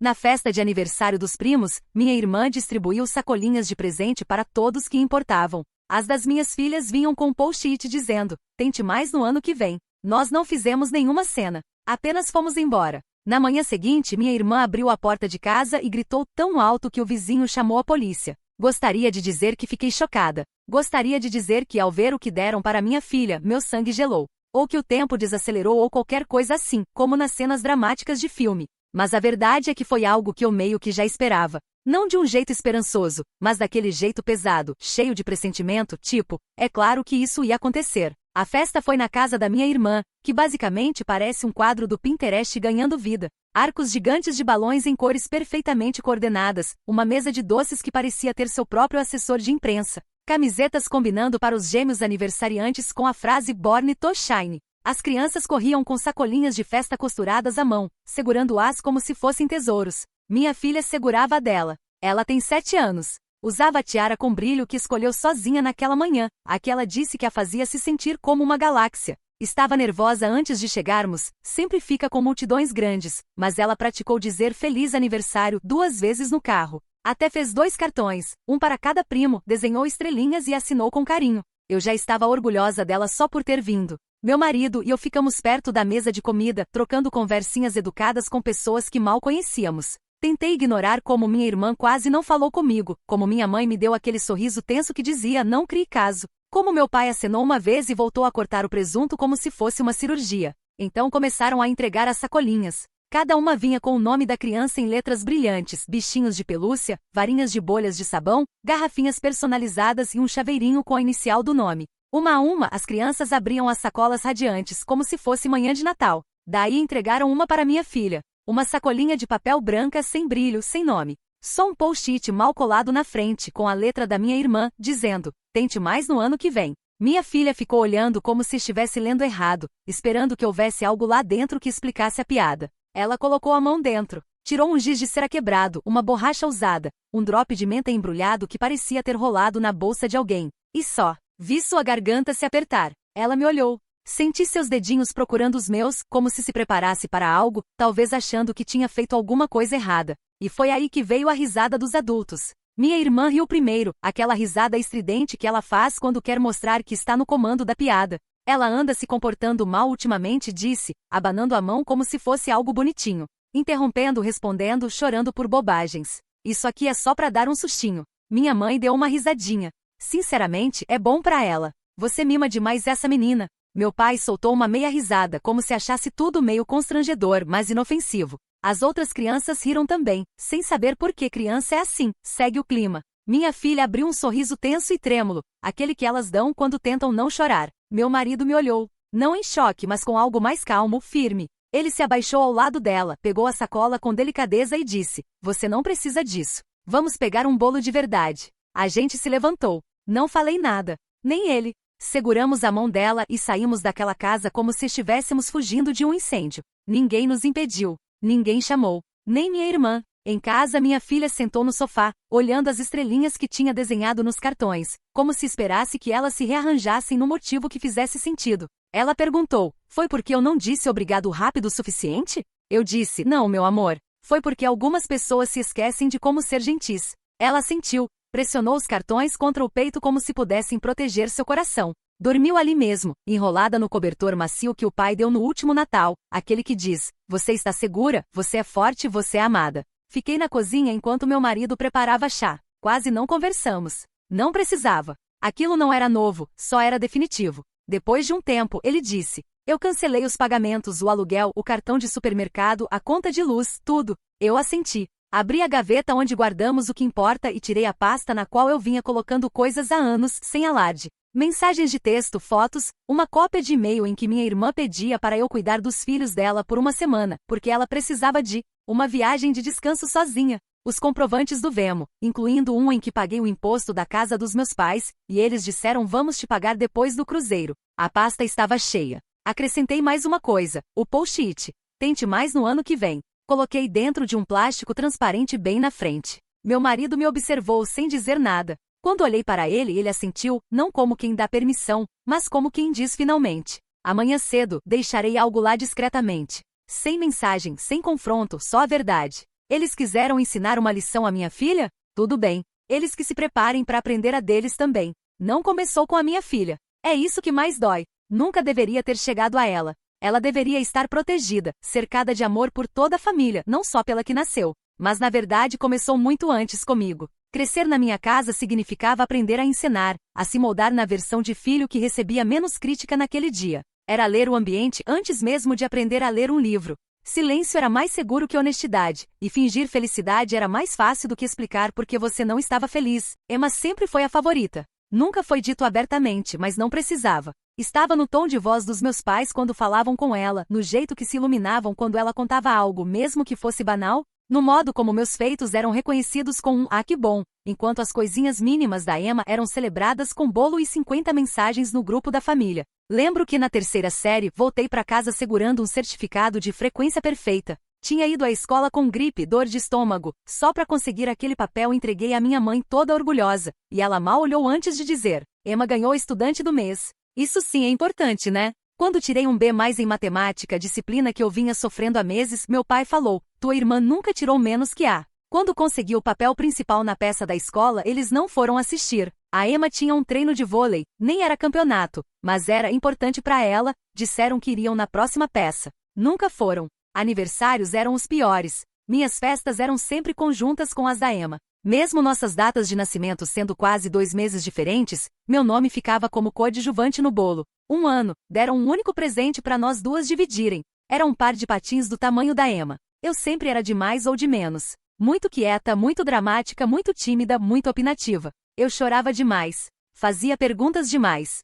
Na festa de aniversário dos primos, minha irmã distribuiu sacolinhas de presente para todos que importavam. As das minhas filhas vinham com um post-it dizendo: tente mais no ano que vem. Nós não fizemos nenhuma cena. Apenas fomos embora. Na manhã seguinte, minha irmã abriu a porta de casa e gritou tão alto que o vizinho chamou a polícia. Gostaria de dizer que fiquei chocada. Gostaria de dizer que, ao ver o que deram para minha filha, meu sangue gelou. Ou que o tempo desacelerou ou qualquer coisa assim, como nas cenas dramáticas de filme. Mas a verdade é que foi algo que eu meio que já esperava. Não de um jeito esperançoso, mas daquele jeito pesado, cheio de pressentimento, tipo, é claro que isso ia acontecer. A festa foi na casa da minha irmã, que basicamente parece um quadro do Pinterest ganhando vida. Arcos gigantes de balões em cores perfeitamente coordenadas, uma mesa de doces que parecia ter seu próprio assessor de imprensa, camisetas combinando para os gêmeos aniversariantes com a frase Born to Shine. As crianças corriam com sacolinhas de festa costuradas à mão, segurando-as como se fossem tesouros. Minha filha segurava a dela. Ela tem 7 anos. Usava a tiara com brilho que escolheu sozinha naquela manhã, a que ela disse que a fazia se sentir como uma galáxia. Estava nervosa antes de chegarmos, sempre fica com multidões grandes, mas ela praticou dizer feliz aniversário 2 vezes no carro. Até fez 2 cartões, um para cada primo, desenhou estrelinhas e assinou com carinho. Eu já estava orgulhosa dela só por ter vindo. Meu marido e eu ficamos perto da mesa de comida, trocando conversinhas educadas com pessoas que mal conhecíamos. Tentei ignorar como minha irmã quase não falou comigo, como minha mãe me deu aquele sorriso tenso que dizia não crie caso, como meu pai acenou uma vez e voltou a cortar o presunto como se fosse uma cirurgia. Então começaram a entregar as sacolinhas. Cada uma vinha com o nome da criança em letras brilhantes, bichinhos de pelúcia, varinhas de bolhas de sabão, garrafinhas personalizadas e um chaveirinho com a inicial do nome. Uma a uma, as crianças abriam as sacolas radiantes como se fosse manhã de Natal. Daí entregaram uma para minha filha. Uma sacolinha de papel branca sem brilho, sem nome. Só um post-it mal colado na frente, com a letra da minha irmã, dizendo: tente mais no ano que vem. Minha filha ficou olhando como se estivesse lendo errado, esperando que houvesse algo lá dentro que explicasse a piada. Ela colocou a mão dentro. Tirou um giz de cera quebrado, uma borracha usada, um drop de menta embrulhado que parecia ter rolado na bolsa de alguém. E só. Vi sua garganta se apertar. Ela me olhou. Senti seus dedinhos procurando os meus, como se preparasse para algo, talvez achando que tinha feito alguma coisa errada. E foi aí que veio a risada dos adultos. Minha irmã riu primeiro, aquela risada estridente que ela faz quando quer mostrar que está no comando da piada. Ela anda se comportando mal ultimamente, disse, abanando a mão como se fosse algo bonitinho. Interrompendo, respondendo, chorando por bobagens. Isso aqui é só para dar um sustinho. Minha mãe deu uma risadinha. Sinceramente, é bom para ela. Você mima demais essa menina. Meu pai soltou uma meia risada, como se achasse tudo meio constrangedor, mas inofensivo. As outras crianças riram também, sem saber por que criança é assim, segue o clima. Minha filha abriu um sorriso tenso e trêmulo, aquele que elas dão quando tentam não chorar. Meu marido me olhou, não em choque, mas com algo mais calmo, firme. Ele se abaixou ao lado dela, pegou a sacola com delicadeza e disse: você não precisa disso. Vamos pegar um bolo de verdade. A gente se levantou. Não falei nada. Nem ele. Seguramos a mão dela e saímos daquela casa como se estivéssemos fugindo de um incêndio. Ninguém nos impediu. Ninguém chamou. Nem minha irmã. Em casa, minha filha sentou no sofá, olhando as estrelinhas que tinha desenhado nos cartões, como se esperasse que elas se rearranjassem no motivo que fizesse sentido. Ela perguntou: foi porque eu não disse obrigado rápido o suficiente? Eu disse: não, meu amor. Foi porque algumas pessoas se esquecem de como ser gentis. Ela sentiu. Pressionou os cartões contra o peito como se pudessem proteger seu coração. Dormiu ali mesmo, enrolada no cobertor macio que o pai deu no último Natal, aquele que diz: você está segura, você é forte, você é amada. Fiquei na cozinha enquanto meu marido preparava chá. Quase não conversamos. Não precisava. Aquilo não era novo, só era definitivo. Depois de um tempo, ele disse: eu cancelei os pagamentos, o aluguel, o cartão de supermercado, a conta de luz, tudo. Eu assenti. Abri a gaveta onde guardamos o que importa e tirei a pasta na qual eu vinha colocando coisas há anos, sem alarde. Mensagens de texto, fotos, uma cópia de e-mail em que minha irmã pedia para eu cuidar dos filhos dela por uma semana, porque ela precisava de uma viagem de descanso sozinha. Os comprovantes do Vemo, incluindo um em que paguei o imposto da casa dos meus pais, e eles disseram: vamos te pagar depois do cruzeiro. A pasta estava cheia. Acrescentei mais uma coisa: o post-it. Tente mais no ano que vem. Coloquei dentro de um plástico transparente bem na frente. Meu marido me observou sem dizer nada. Quando olhei para ele, ele assentiu, não como quem dá permissão, mas como quem diz finalmente: amanhã cedo, deixarei algo lá discretamente. Sem mensagem, sem confronto, só a verdade. Eles quiseram ensinar uma lição à minha filha? Tudo bem. Eles que se preparem para aprender a deles também. Não começou com a minha filha. É isso que mais dói. Nunca deveria ter chegado a ela. Ela deveria estar protegida, cercada de amor por toda a família, não só pela que nasceu. Mas na verdade começou muito antes comigo. Crescer na minha casa significava aprender a encenar, a se moldar na versão de filho que recebia menos crítica naquele dia. Era ler o ambiente antes mesmo de aprender a ler um livro. Silêncio era mais seguro que honestidade, e fingir felicidade era mais fácil do que explicar porque você não estava feliz. Emma sempre foi a favorita. Nunca foi dito abertamente, mas não precisava. Estava no tom de voz dos meus pais quando falavam com ela, no jeito que se iluminavam quando ela contava algo, mesmo que fosse banal, no modo como meus feitos eram reconhecidos com um "ah, que bom", enquanto as coisinhas mínimas da Emma eram celebradas com bolo e 50 mensagens no grupo da família. Lembro que na terceira série voltei para casa segurando um certificado de frequência perfeita. Tinha ido à escola com gripe, dor de estômago. Só para conseguir aquele papel entreguei à minha mãe toda orgulhosa, e ela mal olhou antes de dizer: Emma ganhou estudante do mês. Isso sim é importante, né? Quando tirei um B+ em matemática, disciplina que eu vinha sofrendo há meses, meu pai falou: tua irmã nunca tirou menos que A. Quando consegui o papel principal na peça da escola, eles não foram assistir. A Emma tinha um treino de vôlei, nem era campeonato, mas era importante para ela, disseram que iriam na próxima peça. Nunca foram. Aniversários eram os piores. Minhas festas eram sempre conjuntas com as da Emma. Mesmo nossas datas de nascimento sendo quase 2 meses diferentes, meu nome ficava como coadjuvante no bolo. 1 ano, deram um único presente para nós duas dividirem. Era um par de patins do tamanho da Emma. Eu sempre era de mais ou de menos. Muito quieta, muito dramática, muito tímida, muito opinativa. Eu chorava demais. Fazia perguntas demais.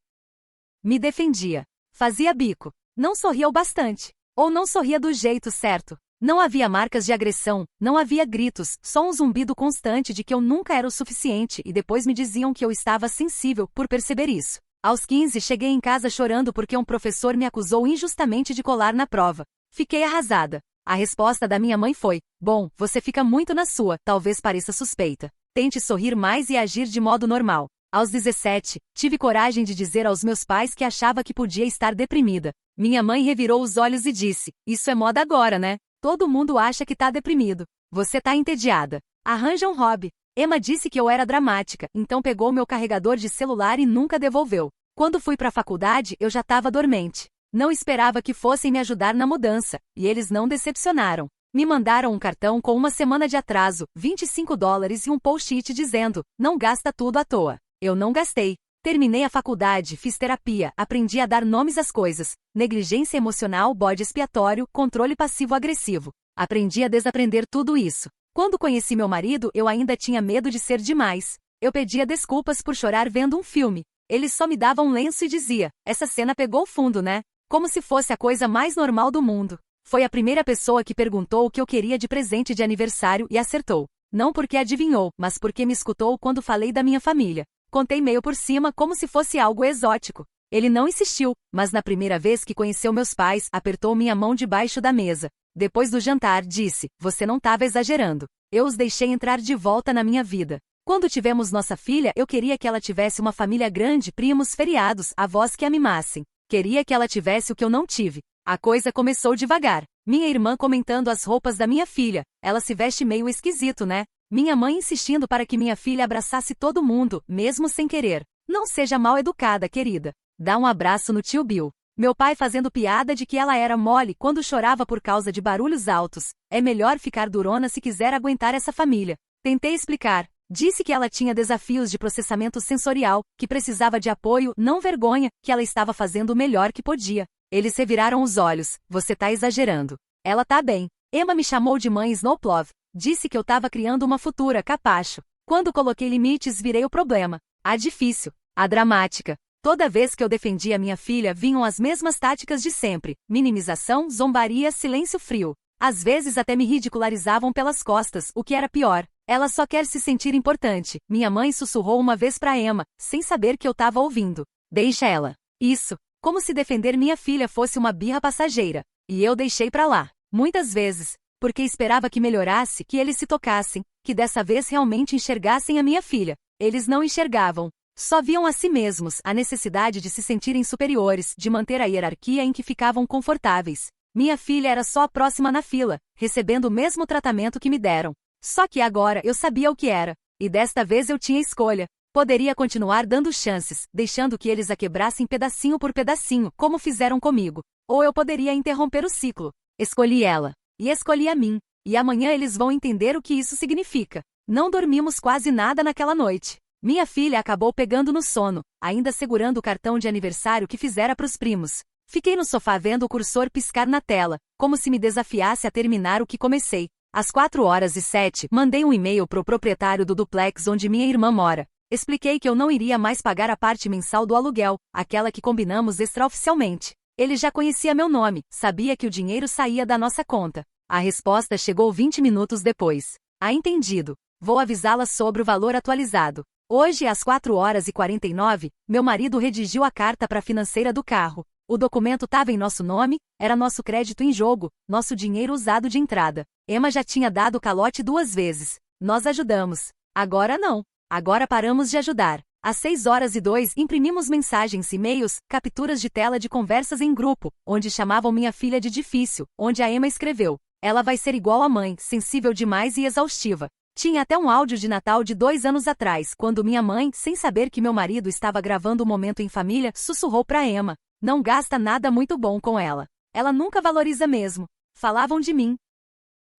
Me defendia. Fazia bico. Não sorria o bastante. Ou não sorria do jeito certo. Não havia marcas de agressão, não havia gritos, só um zumbido constante de que eu nunca era o suficiente e depois me diziam que eu estava sensível por perceber isso. Aos 15 cheguei em casa chorando porque um professor me acusou injustamente de colar na prova. Fiquei arrasada. A resposta da minha mãe foi: bom, você fica muito na sua, talvez pareça suspeita. Tente sorrir mais e agir de modo normal. Aos 17, tive coragem de dizer aos meus pais que achava que podia estar deprimida. Minha mãe revirou os olhos e disse: isso é moda agora, né? Todo mundo acha que tá deprimido. Você tá entediada. Arranja um hobby. Emma disse que eu era dramática, então pegou meu carregador de celular e nunca devolveu. Quando fui pra faculdade, eu já tava dormente. Não esperava que fossem me ajudar na mudança, e eles não decepcionaram. Me mandaram um cartão com 1 semana de atraso, $25 e um post-it dizendo: não gasta tudo à toa. Eu não gastei. Terminei a faculdade, fiz terapia, aprendi a dar nomes às coisas, negligência emocional, bode expiatório, controle passivo-agressivo. Aprendi a desaprender tudo isso. Quando conheci meu marido, eu ainda tinha medo de ser demais. Eu pedia desculpas por chorar vendo um filme. Ele só me dava um lenço e dizia: essa cena pegou fundo, né? Como se fosse a coisa mais normal do mundo. Foi a primeira pessoa que perguntou o que eu queria de presente de aniversário e acertou. Não porque adivinhou, mas porque me escutou quando falei da minha família. Contei meio por cima como se fosse algo exótico. Ele não insistiu, mas na primeira vez que conheceu meus pais, apertou minha mão debaixo da mesa. Depois do jantar, disse: você não estava exagerando. Eu os deixei entrar de volta na minha vida. Quando tivemos nossa filha, eu queria que ela tivesse uma família grande, primos, feriados, avós que a mimassem. Queria que ela tivesse o que eu não tive. A coisa começou devagar. Minha irmã comentando as roupas da minha filha. Ela se veste meio esquisito, né? Minha mãe insistindo para que minha filha abraçasse todo mundo, mesmo sem querer. Não seja mal educada, querida. Dá um abraço no tio Bill. Meu pai fazendo piada de que ela era mole quando chorava por causa de barulhos altos. É melhor ficar durona se quiser aguentar essa família. Tentei explicar. Disse que ela tinha desafios de processamento sensorial, que precisava de apoio, não vergonha, que ela estava fazendo o melhor que podia. Eles reviraram os olhos. Você tá exagerando. Ela tá bem. Emma me chamou de mãe Snowplow. Disse que eu estava criando uma futura capacho. Quando coloquei limites, virei o problema. A difícil. A dramática. Toda vez que eu defendia minha filha, vinham as mesmas táticas de sempre. Minimização, zombaria, silêncio frio. Às vezes até me ridicularizavam pelas costas, o que era pior. Ela só quer se sentir importante. Minha mãe sussurrou uma vez pra Emma, sem saber que eu estava ouvindo. Deixa ela. Isso. Como se defender minha filha fosse uma birra passageira. E eu deixei pra lá. Muitas vezes. Porque esperava que melhorasse, que eles se tocassem, que dessa vez realmente enxergassem a minha filha. Eles não enxergavam. Só viam a si mesmos, a necessidade de se sentirem superiores, de manter a hierarquia em que ficavam confortáveis. Minha filha era só a próxima na fila, recebendo o mesmo tratamento que me deram. Só que agora eu sabia o que era. E desta vez eu tinha escolha. Poderia continuar dando chances, deixando que eles a quebrassem pedacinho por pedacinho, como fizeram comigo. Ou eu poderia interromper o ciclo. Escolhi ela. E escolhi a mim. E amanhã eles vão entender o que isso significa. Não dormimos quase nada naquela noite. Minha filha acabou pegando no sono, ainda segurando o cartão de aniversário que fizera para os primos. Fiquei no sofá vendo o cursor piscar na tela, como se me desafiasse a terminar o que comecei. Às 4h07, mandei um e-mail pro proprietário do duplex onde minha irmã mora. Expliquei que eu não iria mais pagar a parte mensal do aluguel, aquela que combinamos extraoficialmente. Ele já conhecia meu nome, sabia que o dinheiro saía da nossa conta. A resposta chegou 20 minutos depois. Entendido. Vou avisá-la sobre o valor atualizado. Hoje, às 4h49, meu marido redigiu a carta para a financeira do carro. O documento estava em nosso nome, era nosso crédito em jogo, nosso dinheiro usado de entrada. Emma já tinha dado calote 2 vezes. Nós ajudamos. Agora não. Agora paramos de ajudar. Às 6h02, imprimimos mensagens, e-mails, capturas de tela de conversas em grupo, onde chamavam minha filha de difícil, onde a Emma escreveu: ela vai ser igual à mãe, sensível demais e exaustiva. Tinha até um áudio de Natal de 2 anos atrás, quando minha mãe, sem saber que meu marido estava gravando o momento em família, sussurrou para Emma: não gasta nada muito bom com ela. Ela nunca valoriza mesmo. Falavam de mim.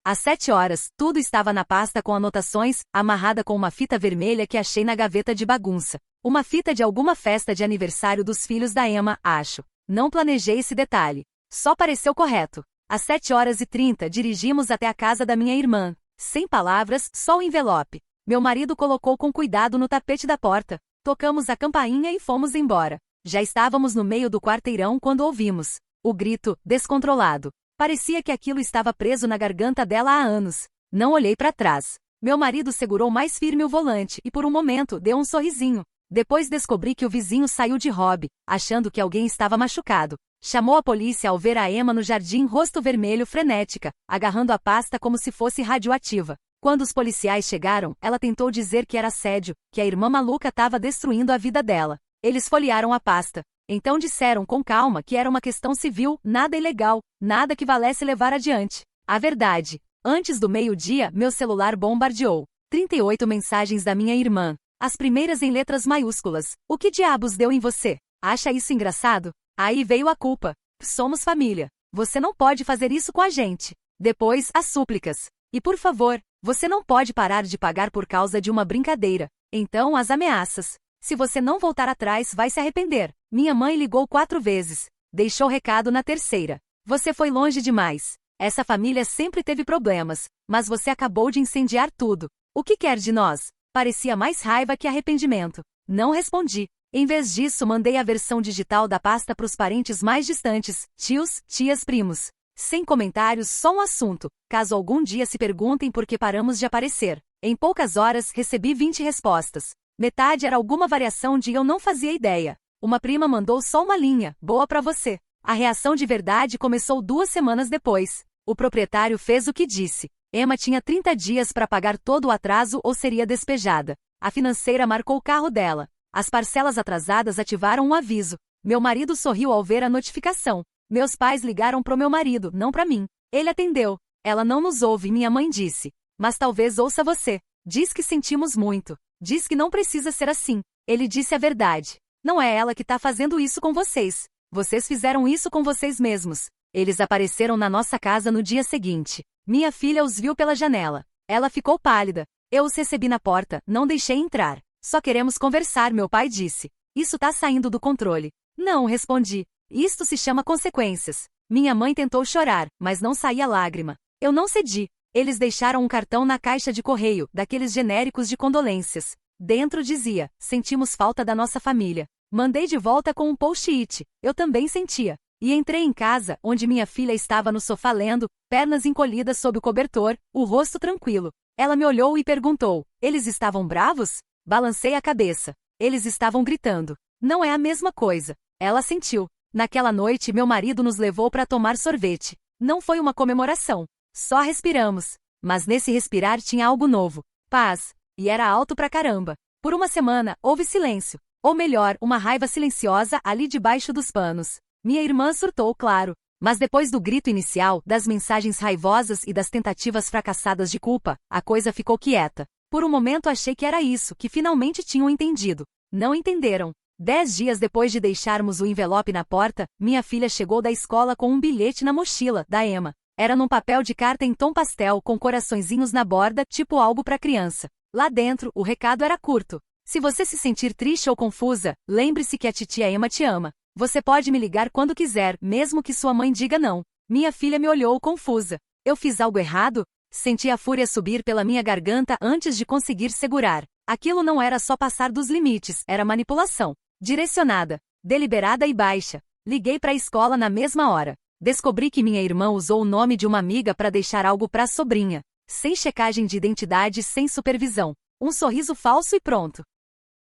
Às 7h, tudo estava na pasta com anotações, amarrada com uma fita vermelha que achei na gaveta de bagunça. Uma fita de alguma festa de aniversário dos filhos da Emma, acho. Não planejei esse detalhe. Só pareceu correto. Às 7h30, dirigimos até a casa da minha irmã. Sem palavras, só o envelope. Meu marido colocou com cuidado no tapete da porta. Tocamos a campainha e fomos embora. Já estávamos no meio do quarteirão quando ouvimos o grito, descontrolado. Parecia que aquilo estava preso na garganta dela há anos. Não olhei para trás. Meu marido segurou mais firme o volante e por um momento deu um sorrisinho. Depois descobri que o vizinho saiu de hobby, achando que alguém estava machucado. Chamou a polícia ao ver a Emma no jardim, rosto vermelho, frenética, agarrando a pasta como se fosse radioativa. Quando os policiais chegaram, ela tentou dizer que era assédio, que a irmã maluca estava destruindo a vida dela. Eles folhearam a pasta. Então disseram com calma que era uma questão civil, nada ilegal, nada que valesse levar adiante. A verdade. Antes do meio-dia, meu celular bombardeou. 38 mensagens da minha irmã. As primeiras em letras maiúsculas. O que diabos deu em você? Acha isso engraçado? Aí veio a culpa. Somos família. Você não pode fazer isso com a gente. Depois, as súplicas. E por favor, você não pode parar de pagar por causa de uma brincadeira. Então, as ameaças. Se você não voltar atrás, vai se arrepender. Minha mãe ligou 4 vezes. Deixou recado na terceira. Você foi longe demais. Essa família sempre teve problemas, mas você acabou de incendiar tudo. O que quer de nós? Parecia mais raiva que arrependimento. Não respondi. Em vez disso, mandei a versão digital da pasta para os parentes mais distantes, tios, tias, primos. Sem comentários, só um assunto, caso algum dia se perguntem por que paramos de aparecer. Em poucas horas, recebi 20 respostas. Metade era alguma variação de eu não fazia ideia. Uma prima mandou só uma linha, boa pra você. A reação de verdade começou 2 semanas depois. O proprietário fez o que disse. Emma tinha 30 dias para pagar todo o atraso ou seria despejada. A financeira marcou o carro dela. As parcelas atrasadas ativaram um aviso. Meu marido sorriu ao ver a notificação. Meus pais ligaram pro meu marido, não pra mim. Ele atendeu. Ela não nos ouve, minha mãe disse. Mas talvez ouça você. Diz que sentimos muito. Diz que não precisa ser assim. Ele disse a verdade. Não é ela que tá fazendo isso com vocês. Vocês fizeram isso com vocês mesmos. Eles apareceram na nossa casa no dia seguinte. Minha filha os viu pela janela. Ela ficou pálida. Eu os recebi na porta, não deixei entrar. Só queremos conversar, meu pai disse. Isso tá saindo do controle. Não, respondi. Isto se chama consequências. Minha mãe tentou chorar, mas não saía lágrima. Eu não cedi. Eles deixaram um cartão na caixa de correio, daqueles genéricos de condolências. Dentro dizia: sentimos falta da nossa família. Mandei de volta com um post-it. Eu também sentia. E entrei em casa, onde minha filha estava no sofá lendo, pernas encolhidas sob o cobertor, o rosto tranquilo. Ela me olhou e perguntou: eles estavam bravos? Balancei a cabeça. Eles estavam gritando. Não é a mesma coisa. Ela sentiu. Naquela noite, meu marido nos levou para tomar sorvete. Não foi uma comemoração. Só respiramos. Mas nesse respirar tinha algo novo. Paz. E era alto pra caramba. Por uma semana, houve silêncio. Ou melhor, uma raiva silenciosa ali debaixo dos panos. Minha irmã surtou, claro. Mas depois do grito inicial, das mensagens raivosas e das tentativas fracassadas de culpa, a coisa ficou quieta. Por um momento achei que era isso, que finalmente tinham entendido. Não entenderam. 10 dias depois de deixarmos o envelope na porta, minha filha chegou da escola com um bilhete na mochila, da Emma. Era num papel de carta em tom pastel com coraçõezinhos na borda, tipo algo para criança. Lá dentro, o recado era curto. Se você se sentir triste ou confusa, lembre-se que a titia Emma te ama. Você pode me ligar quando quiser, mesmo que sua mãe diga não. Minha filha me olhou confusa. Eu fiz algo errado? Senti a fúria subir pela minha garganta antes de conseguir segurar. Aquilo não era só passar dos limites, era manipulação. Direcionada, deliberada e baixa. Liguei para a escola na mesma hora. Descobri que minha irmã usou o nome de uma amiga para deixar algo para a sobrinha. Sem checagem de identidade, sem supervisão. Um sorriso falso e pronto.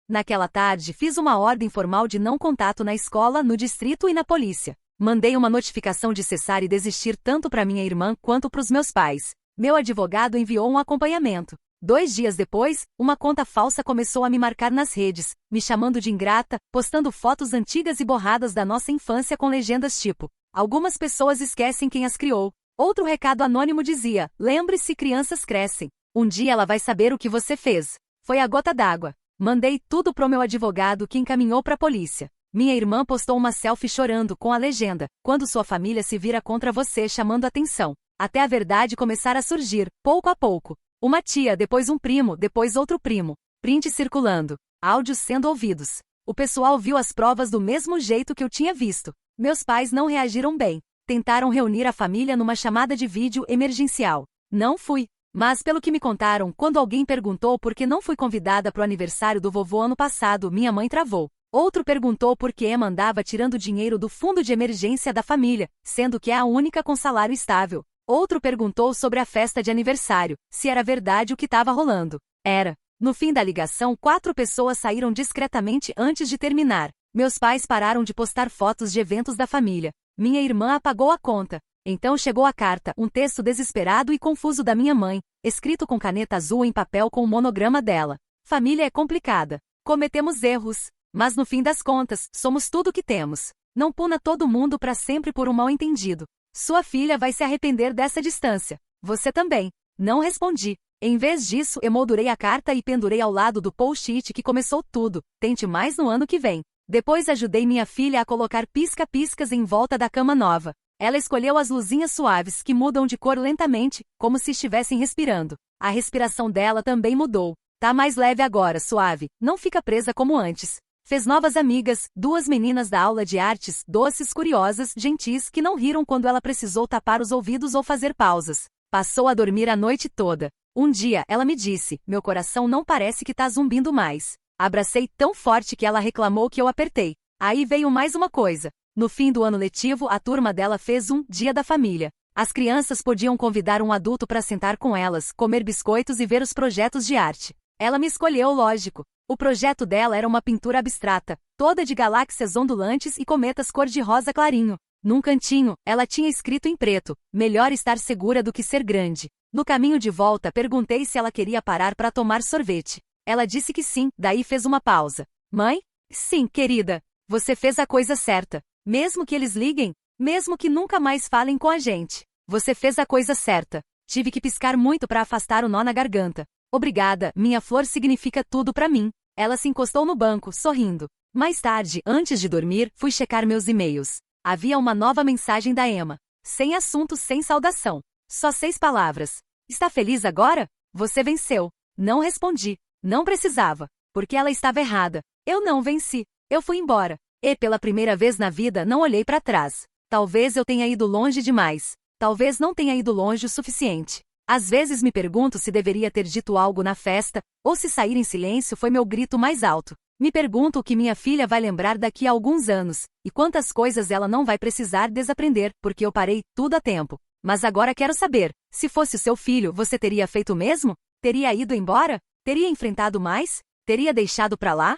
Naquela tarde, fiz uma ordem formal de não contato na escola, no distrito e na polícia. Mandei uma notificação de cessar e desistir tanto para minha irmã quanto para os meus pais. Meu advogado enviou um acompanhamento. 2 dias depois, uma conta falsa começou a me marcar nas redes, me chamando de ingrata, postando fotos antigas e borradas da nossa infância com legendas tipo: algumas pessoas esquecem quem as criou. Outro recado anônimo dizia: lembre-se, crianças crescem. Um dia ela vai saber o que você fez. Foi a gota d'água. Mandei tudo pro meu advogado, que encaminhou para a polícia. Minha irmã postou uma selfie chorando com a legenda: quando sua família se vira contra você, chamando atenção. Até a verdade começar a surgir, pouco a pouco. Uma tia, depois um primo, depois outro primo. Print circulando. Áudios sendo ouvidos. O pessoal viu as provas do mesmo jeito que eu tinha visto. Meus pais não reagiram bem. Tentaram reunir a família numa chamada de vídeo emergencial. Não fui. Mas pelo que me contaram, quando alguém perguntou por que não fui convidada pro aniversário do vovô ano passado, minha mãe travou. Outro perguntou por que Emma andava tirando dinheiro do fundo de emergência da família, sendo que é a única com salário estável. Outro perguntou sobre a festa de aniversário, se era verdade o que estava rolando. Era. No fim da ligação, 4 pessoas saíram discretamente antes de terminar. Meus pais pararam de postar fotos de eventos da família. Minha irmã apagou a conta. Então chegou a carta, um texto desesperado e confuso da minha mãe, escrito com caneta azul em papel com o monograma dela. Família é complicada. Cometemos erros. Mas no fim das contas, somos tudo o que temos. Não puna todo mundo para sempre por um mal-entendido. Sua filha vai se arrepender dessa distância. Você também. Não respondi. Em vez disso, emoldurei a carta e pendurei ao lado do post-it que começou tudo. Tente mais no ano que vem. Depois ajudei minha filha a colocar pisca-piscas em volta da cama nova. Ela escolheu as luzinhas suaves que mudam de cor lentamente, como se estivessem respirando. A respiração dela também mudou. Tá mais leve agora, suave. Não fica presa como antes. Fez novas amigas, 2 meninas da aula de artes, doces, curiosas, gentis, que não riram quando ela precisou tapar os ouvidos ou fazer pausas. Passou a dormir a noite toda. Um dia, ela me disse: meu coração não parece que tá zumbindo mais. Abracei tão forte que ela reclamou que eu apertei. Aí veio mais uma coisa. No fim do ano letivo, a turma dela fez um Dia da Família. As crianças podiam convidar um adulto para sentar com elas, comer biscoitos e ver os projetos de arte. Ela me escolheu, lógico. O projeto dela era uma pintura abstrata, toda de galáxias ondulantes e cometas cor-de-rosa clarinho. Num cantinho, ela tinha escrito em preto: melhor estar segura do que ser grande. No caminho de volta, perguntei se ela queria parar para tomar sorvete. Ela disse que sim, daí fez uma pausa. Mãe? Sim, querida. Você fez a coisa certa. Mesmo que eles liguem, mesmo que nunca mais falem com a gente. Você fez a coisa certa. Tive que piscar muito para afastar o nó na garganta. Obrigada, minha flor significa tudo para mim. Ela se encostou no banco, sorrindo. Mais tarde, antes de dormir, fui checar meus e-mails. Havia uma nova mensagem da Emma. Sem assunto, sem saudação. Só 6 palavras. Está feliz agora? Você venceu. Não respondi. Não precisava. Porque ela estava errada. Eu não venci. Eu fui embora. E pela primeira vez na vida não olhei para trás. Talvez eu tenha ido longe demais. Talvez não tenha ido longe o suficiente. Às vezes me pergunto se deveria ter dito algo na festa, ou se sair em silêncio foi meu grito mais alto. Me pergunto o que minha filha vai lembrar daqui a alguns anos, e quantas coisas ela não vai precisar desaprender, porque eu parei tudo a tempo. Mas agora quero saber, se fosse o seu filho, você teria feito o mesmo? Teria ido embora? Teria enfrentado mais? Teria deixado pra lá?